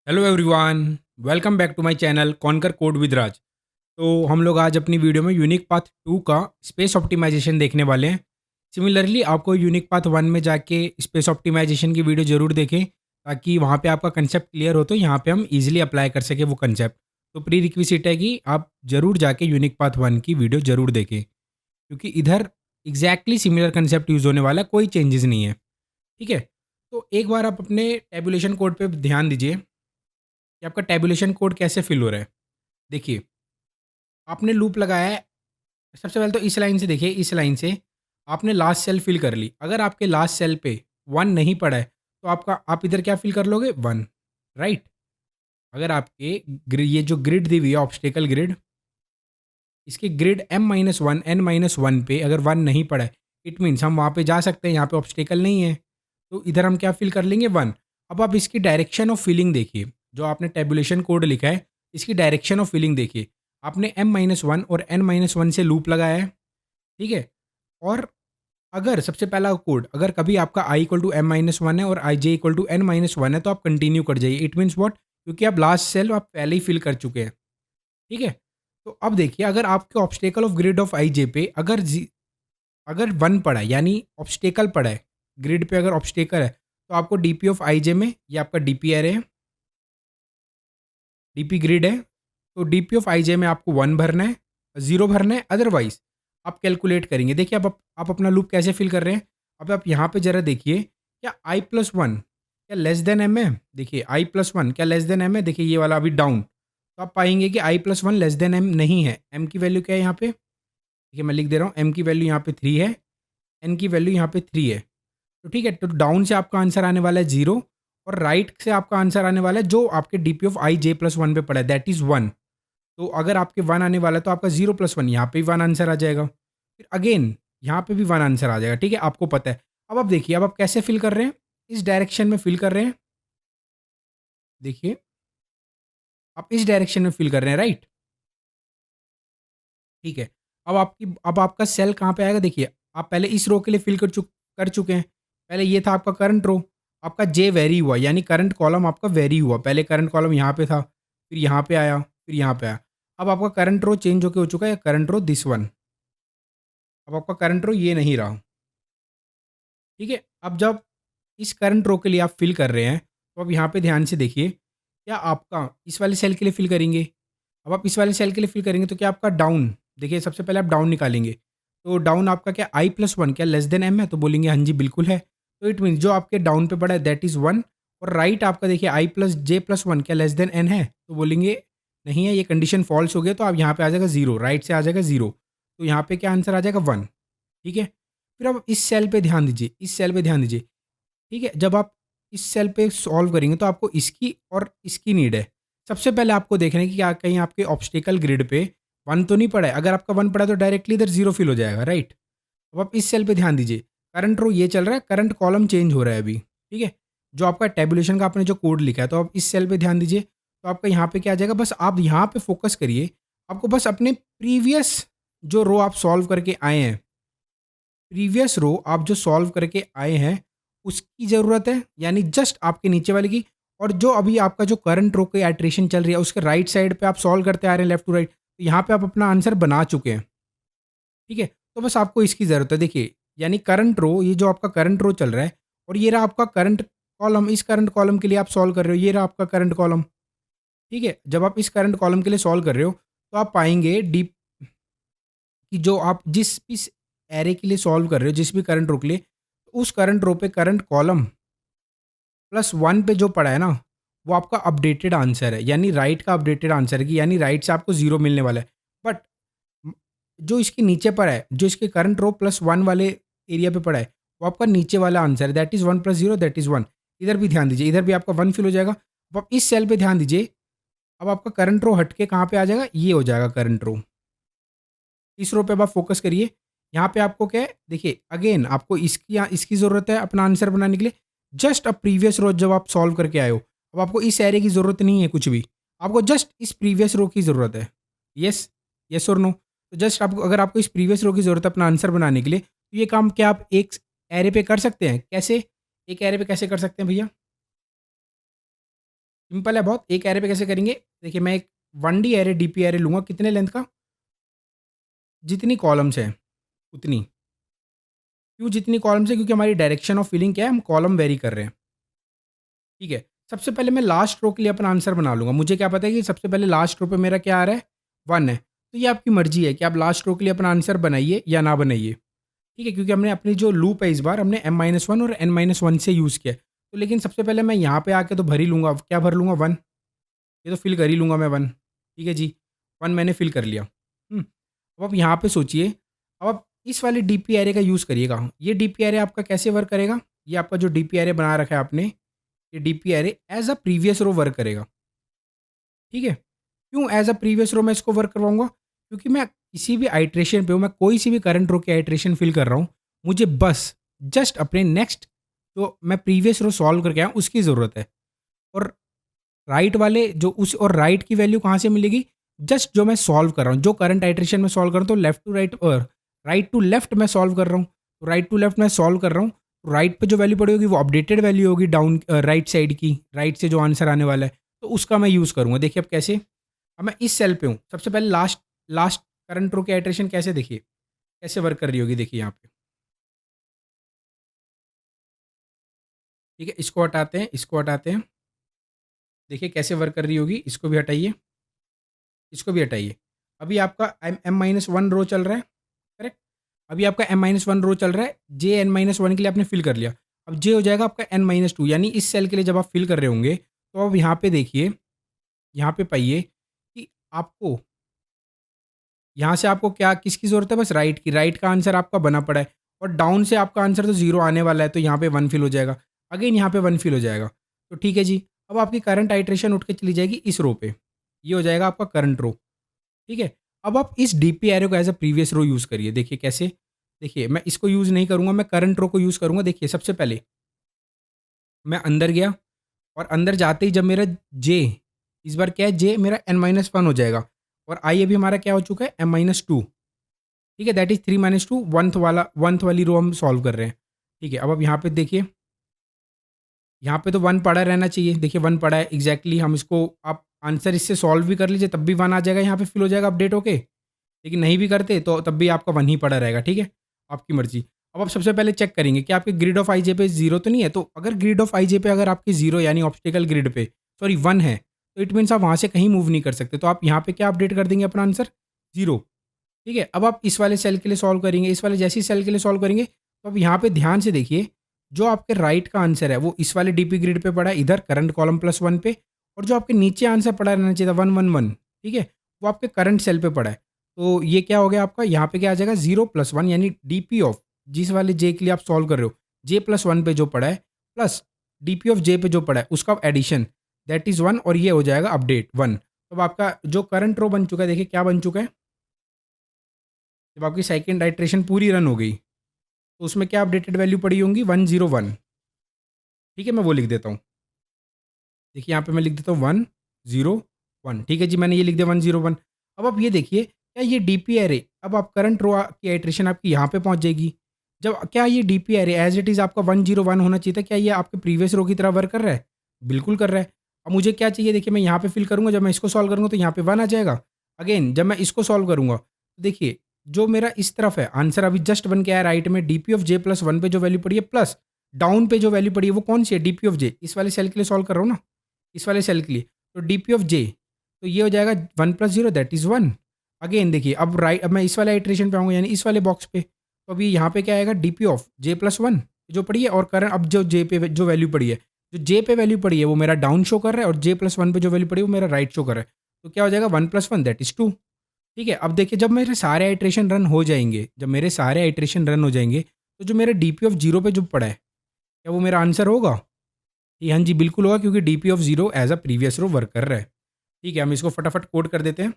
Hello everyone, welcome back to my channel conquer code with Raj. तो हम लोग आज अपनी वीडियो में यूनिक पाथ 2 का स्पेस ऑप्टिमाइजेशन देखने वाले हैं। सिमिलरली आपको यूनिक पाथ 1 में जाके स्पेस ऑप्टिमाइजेशन की वीडियो ज़रूर देखें, ताकि वहाँ पे आपका कंसेप्ट क्लियर हो, तो यहाँ पे हम इजीली अप्लाई कर सकें वो कंसेप्ट। तो प्री रिक्विजिट है कि आप ज़रूर जाके यूनिक पाथ 1 की वीडियो ज़रूर देखें, क्योंकि इधर एग्जैक्टली सिमिलर कंसेप्ट यूज़ होने वाला है, कोई चेंजेस नहीं है। ठीक है। तो एक बार आप अपने टेबुलेशन कोड पे ध्यान दीजिए कि आपका टैबुलेशन कोड कैसे फिल हो रहा है। देखिए, आपने लूप लगाया है। सबसे पहले तो इस लाइन से देखिए, इस लाइन से आपने लास्ट सेल फिल कर ली। अगर आपके लास्ट सेल पे 1 नहीं पड़ा है, तो आप इधर क्या फिल कर लोगे? 1, राइट? अगर आपके ये जो ग्रिड दी हुई है, ऑब्स्टेकल ग्रिड, इसकी ग्रिड m-1 n-1 पे अगर 1 नहीं पड़ा है, इट मीन्स हम वहाँ पे जा सकते हैं, यहाँ पे ऑब्स्टेकल नहीं है। तो इधर हम क्या फिल कर लेंगे? 1। अब आप इसकी डायरेक्शन ऑफ फिलिंग देखिए, जो आपने टेबुलेशन कोड लिखा है, इसकी डायरेक्शन ऑफ फिलिंग देखिए। आपने m-1 और n-1 से लूप लगाया है, ठीक है? और अगर सबसे पहला कोड, अगर कभी आपका i इक्वल टू m-1 है और ij इक्वल टू n-1 है, तो आप कंटिन्यू कर जाइए। It means what? क्योंकि आप लास्ट सेल आप पहले ही फिल कर चुके हैं, ठीक है? तो अब देखिए, अगर आपके obstacle of grid of i j पे अगर 1 पड़ा है, यानी ऑब्स्टेकल पड़ा है, ग्रिड पे अगर ऑब्स्टेकल है, तो आपको डीपी ऑफ आई जे में, ये आपका डीपी एरे है, डीपी ग्रिड है, तो डीपी ऑफ आई जे में आपको 1 भरना है, 0 भरना है, अदरवाइज आप कैलकुलेट करेंगे। देखिए, अब आप अपना लूप कैसे फिल कर रहे हैं। अब आप यहाँ पे जरा देखिए, क्या i+1 क्या लेस देन एम है? देखिए, i+1 क्या लेस देन एम है? देखिए, ये वाला अभी डाउन, तो आप पाएंगे कि i+1 लेस देन एम नहीं है। एम की वैल्यू क्या है यहाँ पे? देखिए, मैं लिख दे रहा हूँ, एम की वैल्यू यहाँ पे 3 है, एन की वैल्यू यहाँ पे 3 है। तो ठीक है, तो डाउन से आपका आंसर आने वाला है 0, और राइट से आपका आंसर आने वाला है जो आपके DP of i J plus 1 पे पड़ा है, दैट इज़ 1। तो अगर आपके 1 आने वाला है, तो आपका 0+1 यहाँ पे भी 1 आंसर आ जाएगा। फिर अगेन यहाँ पे भी 1 आंसर आ जाएगा, ठीक है, आपको पता है। अब आप देखिए, अब आप कैसे फिल कर रहे हैं, इस डायरेक्शन में फिल कर रहे हैं। देखिए, आप इस डायरेक्शन में फिल कर रहे हैं, राइट? ठीक है। अब आपका सेल कहाँ पे आएगा? देखिए, आप पहले इस रो के लिए फिल कर चुके हैं। पहले ये था आपका करंट रो, आपका जे वेरी हुआ, यानी करंट कॉलम आपका वेरी हुआ। पहले करंट कॉलम यहाँ पे था, फिर यहाँ पे आया, फिर यहाँ पे आया। अब आपका करंट रो चेंज होके हो चुका है, करंट रो दिस वन। अब आपका करंट रो ये नहीं रहा, ठीक है? अब जब इस करंट रो के लिए आप फिल कर रहे हैं, तो अब यहाँ पे ध्यान से देखिए, क्या आपका इस वाले सेल के लिए फिल करेंगे? अब आप इस वाले सेल के लिए फिल करेंगे, तो क्या आपका डाउन, देखिए सबसे पहले आप डाउन निकालेंगे। तो डाउन आपका क्या i+1 क्या लेस देन एम है? तो बोलेंगे हाँ जी बिल्कुल है। तो इट मीन्स जो आपके डाउन पे पड़ा है दैट इज़ 1, और राइट आपका देखिए i+j+1 क्या लेस देन एन है? तो बोलेंगे नहीं है, ये कंडीशन फॉल्स हो गया, तो आप यहाँ पे आ जाएगा 0, राइट से आ जाएगा 0। तो यहाँ पे क्या आंसर आ जाएगा? 1, ठीक है? फिर अब इस सेल पे ध्यान दीजिए, इस सेल पे ध्यान दीजिए, ठीक है? जब आप इस सेल पे सॉल्व करेंगे, तो आपको इसकी और इसकी नीड है। सबसे पहले आपको देखना है कि क्या कहीं आपके ऑब्स्टेकल ग्रिड पे 1 तो नहीं पड़ा है। अगर आपका 1 पड़ा है, तो डायरेक्टली इधर 0 फिल हो जाएगा, राइट? अब आप इस सेल पे ध्यान दीजिए, करंट रो ये चल रहा है, करंट कॉलम चेंज हो रहा है अभी, ठीक है? जो आपका टेबुलेशन का आपने जो कोड लिखा है, तो आप इस सेल पे ध्यान दीजिए, तो आपका यहाँ पे क्या आ जाएगा? बस आप यहाँ पे फ़ोकस करिए, आपको बस अपने प्रीवियस जो रो आप सॉल्व करके आए हैं, प्रीवियस रो आप जो सॉल्व करके आए हैं, उसकी ज़रूरत है, यानी जस्ट आपके नीचे वाले की। और जो अभी आपका जो करंट रो की आइट्रेशन चल रही है, उसके राइट साइड पे आप सॉल्व करते आ रहे हैं लेफ्ट टू राइट, तो यहाँ पे आप अपना आंसर बना चुके हैं, ठीक है? तो बस आपको इसकी ज़रूरत है। देखिए, यानी करंट रो, ये जो आपका करंट रो चल रहा है, और ये रहा आपका करंट कॉलम, इस करंट कॉलम के लिए आप सॉल्व कर रहे हो, ये रहा आपका करंट कॉलम, ठीक है? जब आप इस करंट कॉलम के लिए सॉल्व कर रहे हो, तो आप पाएंगे डीप कि जो आप जिस इस एरे के लिए सॉल्व कर रहे हो, जिस भी करंट रो के लिए, उस करंट रो पे करंट कॉलम +1 पे जो पड़ा है ना, वो आपका अपडेटेड आंसर है, यानी राइट का अपडेटेड आंसर है, कि यानी राइट से आपको 0 मिलने वाला है। बट जो इसके नीचे पर है, जो इसके करंट रो +1 वाले एरिया पे पड़ा है, वो आपका नीचे वाला आंसर है, दैट इज़ 1+0 दैट इज़ 1। इधर भी ध्यान दीजिए, इधर भी आपका 1 फिल हो जाएगा। अब आप इस सेल पे ध्यान दीजिए, अब आपका करंट रो हट के कहाँ पे आ जाएगा? ये हो जाएगा करंट रो। इस रो पे अब आप फ़ोकस करिए। यहाँ पे आपको क्या है, देखिए अगेन आपको इसकी ज़रूरत है अपना आंसर बनाने के लिए। जस्ट प्रीवियस रो जब आप सॉल्व करके आए हो, अब आपको इस एरे की ज़रूरत नहीं है कुछ भी। आपको जस्ट इस प्रीवियस रो की ज़रूरत है। येस, येस और नो? तो जस्ट आपको, अगर आपको इस प्रीवियस रो की ज़रूरत है अपना आंसर बनाने के लिए, तो ये काम क्या आप एक एरे पे कर सकते हैं? कैसे? एक एरे पे कैसे कर सकते हैं भैया? सिंपल है बहुत। एक एरे पे कैसे करेंगे, देखिए मैं एक 1D एरे डीपी एरे लूँगा, कितने लेंथ का, जितनी कॉलम्स हैं उतनी। क्यों जितनी कॉलम्स है, क्योंकि हमारी डायरेक्शन ऑफ फिलिंग क्या है, हम कॉलम वेरी कर रहे हैं। ठीक है, सबसे पहले मैं लास्ट रो के लिए अपना आंसर बना लूँगा। मुझे क्या पता है कि सबसे पहले लास्ट रो पे मेरा क्या आ रहा है, 1 है। तो ये आपकी मर्ज़ी है कि आप लास्ट रो के लिए अपना आंसर बनाइए या ना बनाइए। ठीक है, क्योंकि हमने अपनी जो लूप है इस बार हमने m-1 और n-1 से यूज़ किया है। तो लेकिन सबसे पहले मैं यहाँ पे आके तो भर ही लूँगा। अब क्या भर लूँगा, 1। ये तो फ़िल कर ही लूँगा मैं 1। ठीक है जी, 1 मैंने फ़िल कर लिया। अब आप यहाँ पे सोचिए, अब आप इस वाले डीपी एरे का यूज़ करिएगा। ये डीपी एरे आपका कैसे वर्क करेगा, ये आपका जो डीपी एरे बना रखा है आपने, ये DP array as a previous row work करेगा। ठीक है? क्यों एज़ अ प्रीवियस रो मैं इसको वर्क करवाऊँगा? क्योंकि मैं किसी भी आइट्रेशन पे हूँ, मैं कोई सी भी करंट रो की आइट्रेशन फ़िल कर रहा हूँ, मुझे बस जस्ट अपने नेक्स्ट जो मैं प्रीवियस रो सॉल्व करके आया हूँ, उसकी ज़रूरत है। और राइट वाले जो उस और राइट की वैल्यू कहाँ से मिलेगी? जस्ट जो मैं सॉल्व कर रहा हूँ, जो करंट आइट्रेशन में सॉल्व कर रहा हूँ, तो left to right right to left मैं सॉल्व कर रहा हूँ। तो राइट टू लेफ्ट मैं सॉल्व कर रहा हूँ, तो राइट पे जो वैल्यू पड़ी होगी वो अपडेटेड वैल्यू होगी डाउन राइट साइड की, राइट से जो आंसर आने वाला है, तो उसका मैं यूज़ करूँगा। देखिए अब कैसे? अब मैं इस सेल पे हूँ, सबसे पहले लास्ट लास्ट करंट रो की आइट्रेशन कैसे देखिए, कैसे वर्क कर रही होगी देखिए यहाँ पे। ठीक है, इसको हटाते हैं, इसको हटाते हैं। देखिए कैसे वर्क कर रही होगी, इसको भी हटाइए, इसको भी हटाइए। अभी आपका m-1 रो चल रहा है, करेक्ट? अभी आपका m-1 रो चल रहा है, जे n-1 के लिए आपने फिल कर लिया। अब जे हो जाएगा आपका n-2, यानी इस सेल के लिए जब आप फिल कर रहे होंगे, तो अब यहाँ पे देखिए, यहाँ पे पाइए कि आपको यहाँ से आपको क्या किसकी ज़रूरत है, बस राइट की। राइट का आंसर आपका बना पड़ा है और डाउन से आपका आंसर तो 0 आने वाला है, तो यहाँ पे 1 फिल हो जाएगा। अगेन यहाँ पे 1 फिल हो जाएगा। तो ठीक है जी, अब आपकी करंट आइट्रेशन उठ के चली जाएगी इस रो पे। ये हो जाएगा आपका करंट रो। ठीक है? अब आप इस डीपी एरो को as a previous row use करिए। देखिए कैसे? देखिए मैं इसको यूज़ नहीं करूँगा, मैं करंट रो को यूज़ करूँगा। देखिए सबसे पहले मैं अंदर गया और अंदर जाते ही जब मेरा जे, इस बार क्या है, जे मेरा n-1 हो जाएगा और आई अभी हमारा क्या हो चुका है, m-2। ठीक है? दैट इज़ 3-2 1th वाली रो हम सॉल्व कर रहे हैं। ठीक है? अब आप यहाँ पे देखिए, यहाँ पे तो 1 पड़ा रहना चाहिए। देखिए 1 पड़ा है एग्ज़ैक्टली, हम इसको आप आंसर इससे सॉल्व भी कर लीजिए तब भी 1 आ जाएगा, यहाँ पे फिल हो जाएगा अपडेट होके। लेकिन नहीं भी करते तो तब भी आपका 1 ही पड़ा रहेगा, ठीक है? आपकी मर्ज़ी। अब आप सबसे पहले चेक करेंगे कि आपके ग्रिड ऑफ आईजे पे 0 तो नहीं है? तो अगर ग्रिड ऑफ आईजे पे अगर आपके 0 यानी ऑब्स्टेकल ग्रिड पे सॉरी 1 है, तो इट मीन्स आप वहाँ से कहीं मूव नहीं कर सकते। तो आप यहाँ पे क्या अपडेट कर देंगे अपना आंसर? 0। ठीक है? अब आप इस वाले सेल के लिए सॉल्व करेंगे, इस वाले जैसे ही सेल के लिए सॉल्व करेंगे, तो अब यहाँ पे ध्यान से देखिए, जो आपके राइट का आंसर है वो इस वाले डीपी ग्रिड पे पड़ा है इधर करंट कॉलम +1 पे, और जो आपके नीचे आंसर पड़ा रहना चाहिए था 111, ठीक है? वो आपके करंट सेल पे पड़ा है। तो ये क्या हो गया आपका, यहाँ पे क्या आ जाएगा 0 + 1 यानी डीपी ऑफ जिस वाले जे के लिए आप सॉल्व कर रहे हो, जे +1 पे जो पड़ा है प्लस डीपी ऑफ जे पे जो पड़ा है उसका एडिशन, दैट इज़ 1, और ये हो जाएगा अपडेट 1। तो अब आपका जो करंट रो बन चुका है, देखिए क्या बन चुका है? जब आपकी सेकंड आइट्रेशन पूरी रन हो गई, तो उसमें क्या अपडेटेड वैल्यू पड़ी होंगी? 101। ठीक है, मैं वो लिख देता हूँ। देखिए यहाँ पे मैं लिख देता हूँ 101। ठीक है जी, मैंने ये लिख दिया 101। अब आप ये देखिए, क्या ये डीपी एरे, अब आप करंट रो की आइट्रेशन आपकी यहाँ पे पहुँच जाएगी। जब क्या ये DP array as it is आपका 101 होना चाहिए था, क्या ये आपके प्रीवियस रो की तरह वर्क कर रहा है? बिल्कुल कर रहा है। अब मुझे क्या चाहिए, देखिए मैं यहाँ पे फिल करूँगा, जब मैं इसको सॉल्व करूँगा तो यहाँ पे 1 आ जाएगा। अगेन जब मैं इसको सॉल्व करूँगा, तो देखिए जो मेरा इस तरफ है आंसर अभी जस्ट बन के आया राइट में, डीपी ऑफ जे +1 पे जो वैल्यू पड़ी है प्लस डाउन पे जो वैल्यू पड़ी है वो कौन सी है? डीपी ऑफ जे, इस वाले सेल के लिए सॉल्व कर रहा हूँ ना, इस वाले सेल के लिए। तो डीपी ऑफ जे, तो ये हो जाएगा 1 + 0 दैट इज़ 1। अगेन देखिए अब मैं इस वाले आइट्रेशन पे आऊँगा यानी इस वाले बॉक्स पे। तो अभी यहाँ पे क्या आएगा, डीपी ऑफ जे +1 जो पड़ी है और करंट, अब जो जे पे जो वैल्यू पड़ी है, जो जे पे वैल्यू पड़ी है वो मेरा डाउन शो कर रहा है और जे +1 पे जो वैल्यू पड़ी है वो मेरा राइट शो कर रहा है। तो क्या हो जाएगा 1 + 1 दैट इज़ 2। ठीक है, अब देखिए जब मेरे सारे आइट्रेशन रन हो जाएँगे, जब मेरे सारे आइट्रेशन रन हो जाएँगे, तो जो मेरा डीपी ऑफ 0 पे जो पड़ा है, क्या वो मेरा आंसर होगा? जी, हाँ जी, बिल्कुल होगा, क्योंकि DP of 0 as a previous row work कर रहा है। ठीक है, हम इसको फटाफट कोड कर देते हैं।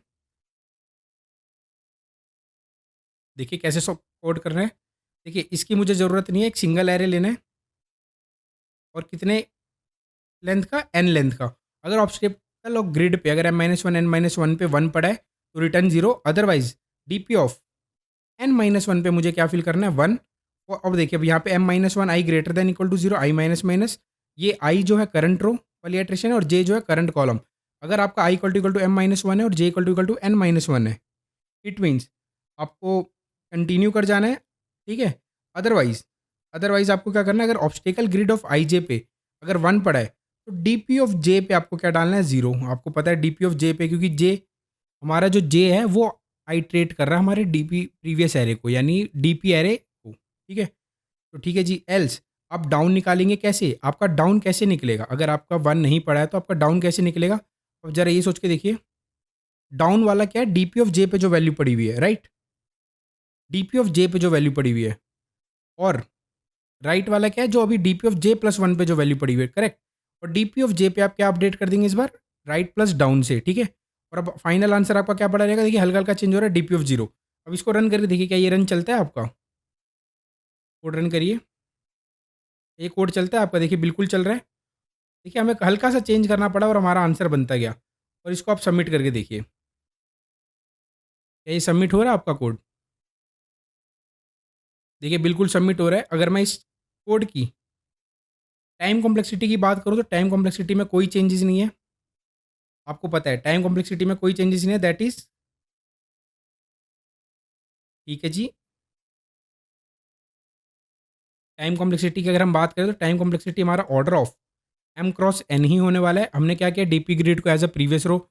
देखिए कैसे कोड कर रहे हैं। देखिए इसकी मुझे ज़रूरत नहीं है, एक सिंगल एरे लेना है और कितने लेंथ का, एन लेंथ का। अगर ऑब्स्टेकल ऑफ ग्रिड पे अगर m-1 n-1 पे 1 पड़ा है तो return 0, otherwise DP of n-1 पे मुझे क्या फिल करना है, 1। और अब देखिए अब यहाँ पे m-1 i greater than equal to 0, i minus minus, ये i जो है करंट रो वाली इटरेशन है और जे जो है करंट कॉलम। अगर आपका i equal to m minus one है और j equal to n minus one है, इट मीन्स आपको कंटिन्यू कर जाना है, ठीक है। अदरवाइज अदरवाइज आपको क्या करना है, अगर obstacle grid of i j पे अगर वन पड़ा है तो डी पी ऑफ जे पे आपको क्या डालना है, जीरो। आपको पता है डी पी ऑफ जे पे, क्योंकि जे हमारा जो जे है वो आइट्रेट कर रहा है हमारे डी पी प्रीवियस एरे को, यानी डी पी एरे को, ठीक है। तो ठीक है जी, एल्स आप डाउन निकालेंगे कैसे, आपका डाउन कैसे निकलेगा, अगर आपका वन नहीं पड़ा है तो आपका डाउन कैसे निकलेगा। अब जरा ये सोच के देखिए, डाउन वाला क्या है, डीपी ऑफ जे पे जो वैल्यू पड़ी हुई है, राइट, डीपी ऑफ जे पे जो वैल्यू पड़ी हुई है, और राइट वाला क्या है, जो अभी DP of J plus one पे जो वैल्यू पड़ी हुई है, करेक्ट। और डीपी ऑफ जे पे आप क्या अपडेट कर देंगे इस बार, राइट प्लस डाउन से, ठीक है। और अब फाइनल आंसर आपका क्या पड़ा रहेगा, देखिए हल्का हल्का चेंज हो रहा है, डीपी ऑफ जीरो। अब इसको रन करके देखिए क्या ये रन चलता है आपका, कोड रन करिए, ये कोड चलता है आपका, देखिए बिल्कुल चल रहा है। देखिए हमें हल्का सा चेंज करना पड़ा और हमारा आंसर बनता गया। और इसको आप सबमिट करके देखिए, क्या ये सबमिट हो रहा है आपका कोड, देखिए बिल्कुल सबमिट हो रहा है। अगर मैं इस कोड की टाइम कॉम्प्लेक्सिटी की बात करूँ तो टाइम कॉम्प्लेक्सिटी में कोई चेंजेस नहीं है, आपको पता है टाइम कॉम्प्लेक्सिटी में कोई चेंजेस नहीं है, दैट इज ठीक है जी। टाइम कॉम्प्लेक्सिटी की अगर हम बात करें तो टाइम कॉम्प्लेक्सिटी हमारा order of M cross n ही होने वाला है। हमने क्या किया, डीपी ग्रिड को as a previous row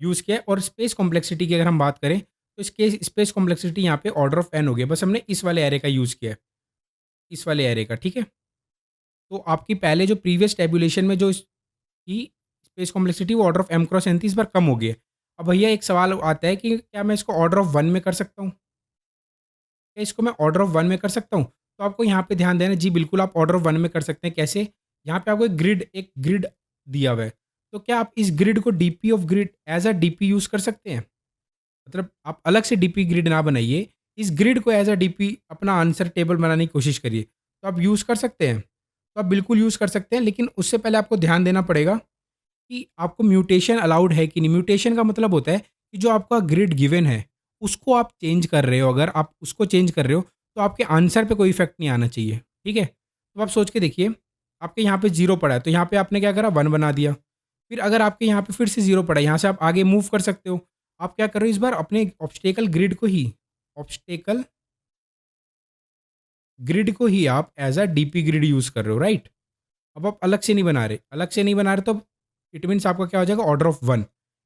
use किया। और स्पेस कॉम्प्लेक्सिटी की अगर हम बात करें तो इसके स्पेस कॉम्प्लेक्सिटी यहाँ पे ऑर्डर ऑफ एन हो गया, बस हमने इस वाले एरे का यूज़ किया है, इस वाले एरे का, ठीक है। तो आपकी पहले जो प्रीवियस टेबुलेशन में जो की स्पेस कॉम्प्लेक्सिटी वो order of M cross N थी, इस बार कम हो गई है। अब भैया एक सवाल आता है कि क्या मैं इसको ऑर्डर ऑफ वन में कर सकता हूँ, क्या इसको मैं ऑर्डर ऑफ वन में कर सकता हूँ। तो आपको यहाँ पे ध्यान देना, जी बिल्कुल आप ऑर्डर ऑफ वन में कर सकते हैं। कैसे, यहाँ पे आपको एक ग्रिड दिया हुआ है, तो क्या आप इस ग्रिड को DP of grid as a DP use कर सकते हैं। मतलब आप अलग से डीपी ग्रिड ना बनाइए, इस ग्रिड को एज अ डीपी अपना आंसर टेबल बनाने की कोशिश करिए, तो आप यूज़ कर सकते हैं। तो आप बिल्कुल यूज़ कर सकते हैं, लेकिन उससे पहले आपको ध्यान देना पड़ेगा कि आपको म्यूटेशन अलाउड है कि नहीं। म्यूटेशन का मतलब होता है कि जो आपका ग्रिड गिवन है उसको आप चेंज कर रहे हो, अगर आप उसको चेंज कर रहे हो तो आपके आंसर पे कोई इफेक्ट नहीं आना चाहिए, ठीक है। तो आप सोच के देखिए, आपके यहाँ पे जीरो पड़ा है तो यहाँ पे आपने क्या करा, वन बना दिया। फिर अगर आपके यहाँ पे फिर से जीरो पड़ा है, यहाँ से आप आगे मूव कर सकते हो। आप क्या कर रहे हो, इस बार अपने ऑब्स्टेकल ग्रिड को ही आप as a DP grid use कर रहे हो, राइट। अब आप अलग से नहीं बना रहे, अलग से नहीं बना रहे, तो इट मीन्स आपका क्या हो जाएगा, ऑर्डर ऑफ वन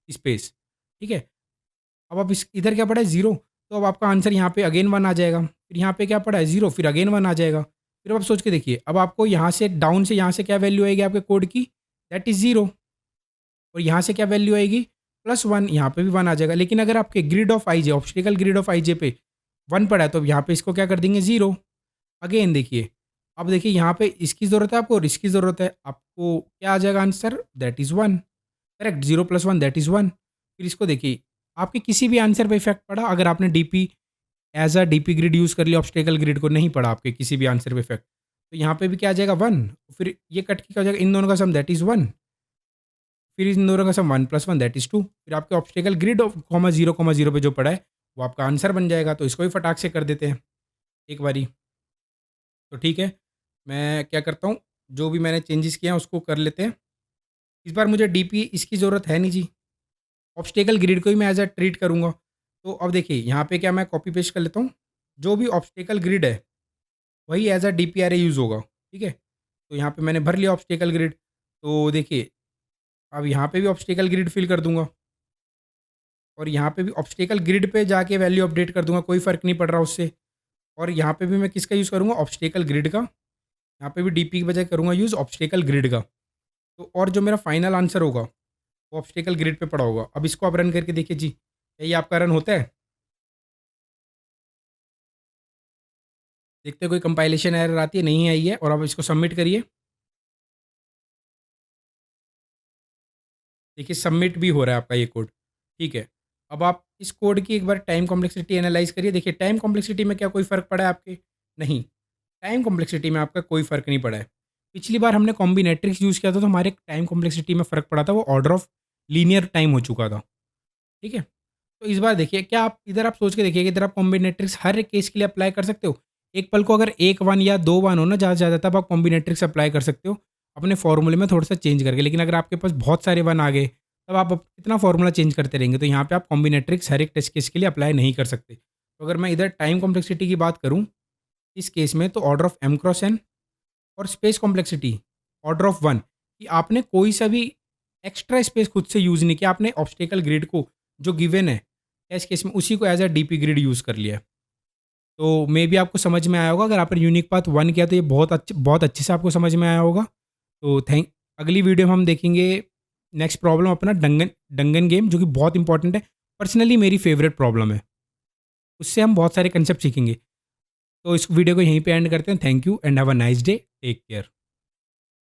स्पेस, ठीक है। अब आप इस इधर क्या पड़ा है, जीरो, तो अब आपका आंसर यहाँ पे अगेन वन आ जाएगा। फिर यहाँ पे क्या पड़ा है, जीरो, फिर अगेन वन आ जाएगा। फिर अब आप सोच के देखिए, अब आपको यहाँ से डाउन से यहाँ से क्या वैल्यू आएगी आपके कोड की, दैट इज जीरो। और यहाँ से क्या वैल्यू आएगी, प्लस वन, यहाँ पे भी वन आ जाएगा। लेकिन अगर आपके grid of i j, obstacle grid of i j पे वन पड़ा है तो अब यहाँ पे इसको क्या कर देंगे, जीरो। अगेन देखिए, अब देखिए यहाँ पे इसकी ज़रूरत है आपको और इसकी ज़रूरत है आपको, क्या आ जाएगा answer, that is one, correct, zero plus one that is one. फिर इसको देखिए, आपके किसी भी आंसर पे इफेक्ट पड़ा अगर आपने DP as a DP grid use कर लिया, ऑब्स्टेकल ग्रिड को नहीं पड़ा आपके किसी भी आंसर पे इफेक्ट, तो यहाँ पे भी क्या आ जाएगा, वन। फिर ये कट के क्या हो जाएगा, इन दोनों का सम दैट इज़ वन, फिर इन दोनों का sum one plus one that is two. फिर आपके obstacle grid of comma zero पे जो पड़ा है वो आपका आंसर बन जाएगा। तो इसको भी फटाक से कर देते हैं एक बारी। तो ठीक है, मैं क्या करता हूँ, जो भी मैंने चेंजेस किए हैं उसको कर लेते हैं। इस बार मुझे डीपी इसकी ज़रूरत है नहीं जी, ऑब्स्टेकल ग्रिड को ही मैं एज अ ट्रीट करूँगा। तो अब देखिए यहाँ पे क्या मैं कॉपी पेस्ट कर लेता हूँ, जो भी ऑब्स्टेकल ग्रिड है वही as a DP array use होगा, ठीक है। तो यहाँ पे मैंने भर लिया ऑब्स्टेकल ग्रिड। तो देखिए, अब यहाँ पे भी ऑब्स्टेकल ग्रिड फिल कर दूंगा और यहाँ पे भी ऑब्स्टेकल ग्रिड पे जाके वैल्यू अपडेट कर दूंगा, कोई फ़र्क नहीं पड़ रहा उससे। और यहाँ पे भी मैं किसका यूज़ करूँगा, ऑब्स्टेकल ग्रिड का। यहाँ पे भी डीपी की बजाय करूँगा यूज़ ऑब्स्टेकल ग्रिड का। तो और जो मेरा फाइनल आंसर होगा वो ऑब्स्टेकल ग्रिड पे पड़ा होगा। अब इसको आप रन करके देखिए जी, क्या ये आपका रन होता है। देखते हैं कोई कंपाइलेशन एरर आती है, नहीं आई है। और अब इसको सबमिट करिए, देखिए सबमिट भी हो रहा है आपका ये कोड, ठीक है। अब आप इस कोड की एक बार टाइम कॉम्प्लेक्सिटी एनालाइज करिए। देखिए टाइम कॉम्प्लेक्सिटी में क्या कोई फ़र्क पड़ा है आपके, नहीं, टाइम कॉम्प्लेक्सिटी में आपका कोई फ़र्क नहीं पड़ा है। पिछली बार हमने कॉम्बिनेट्रिक्स यूज़ किया था तो हमारे टाइम कॉम्प्लेक्सिटी में फ़र्क पड़ा था, वो ऑर्डर ऑफ लीनियर टाइम हो चुका था, ठीक है। तो इस बार देखिए, क्या आप इधर आप सोच के देखिए कि इधर आप कॉम्बिनेट्रिक्स हर एक केस के लिए अप्लाई कर सकते हो। एक पल को अगर एक वन या दो वन हो ना ज़्यादा से ज़्यादा, तब आप कॉम्बिनेट्रिक्स अप्लाई कर सकते हो। अपने फॉर्मूले में थोड़ा सा चेंज करके। लेकिन अगर आपके पास बहुत सारे 1 आ गए, तब आप कितना फॉर्मूला चेंज करते रहेंगे। तो यहाँ पे आप कॉम्बिनेट्रिक्स हर एक टेस्ट केस के लिए अप्लाई नहीं कर सकते। तो अगर मैं इधर टाइम कॉम्प्लेक्सिटी की बात करूँ इस केस में, तो order of m cross n, और स्पेस कॉम्प्लेक्सिटी ऑर्डर ऑफ 1, कि आपने कोई सा भी एक्स्ट्रा स्पेस खुद से यूज़ नहीं किया, आपने ऑब्स्टेकल ग्रिड को जो गिवन है टेस्ट केस में उसी को as a DP grid use कर लिया है। तो मे बी आपको समझ में आया होगा। अगर आपने यूनिक पाथ 1 किया तो ये बहुत अच्छे से आपको समझ में आया होगा। तो अगली वीडियो में हम देखेंगे नेक्स्ट प्रॉब्लम अपना डंगन डंगन गेम, जो कि बहुत इंपॉर्टेंट है, पर्सनली मेरी फेवरेट प्रॉब्लम है। उससे हम बहुत सारे कंसेप्ट सीखेंगे। तो इस वीडियो को यहीं पे एंड करते हैं। Thank you and have a nice day, take care.